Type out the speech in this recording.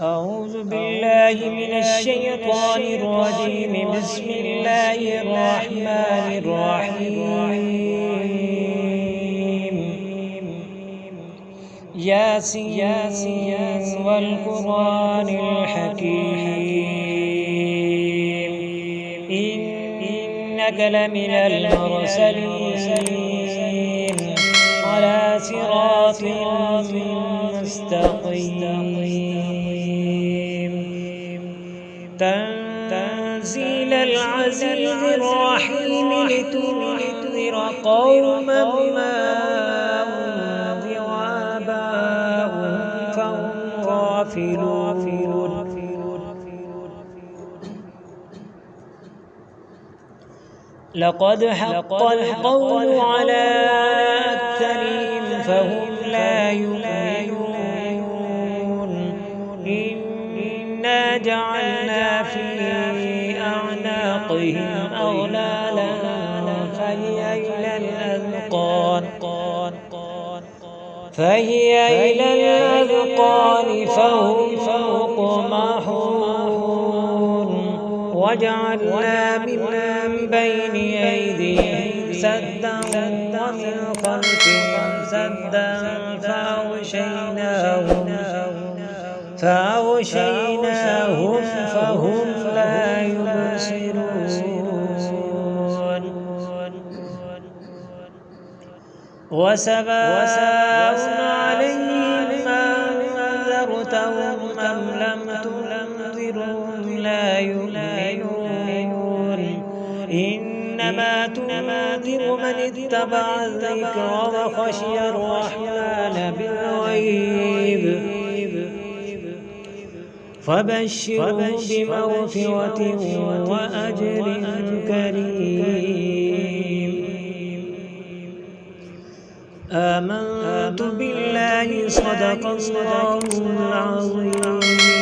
أعوذ بالله من الشيطان الرجيم. بسم الله الرحمن الرحيم. ياسين والقرآن الحكيم، إنك لمن المرسلين على صراط مستقيم. تنزيل العزيز الرحيم، لتنذر قوما ما أنذر آباؤهم فهم غافلون. لقد حق القول على أكثرهم فهم لا يؤمنون. إنا جعلنا في أعناقهم أغلالا فهي إلى الأذقان فهم مقمحون. وجعلنا من بين أيديهم سدا ومن خلفهم سدا فأغشيناهم فهم لا يبصرون. وسواء عليهم أنذرتهم أم لم تنذرهم لا يؤمنون. إنما تنذر من اتبع الذكر وخشي الرحمن بالغيب، فبشروا بمغفرة وأجر كريم. آمنت بالله، صدق الله العظيم.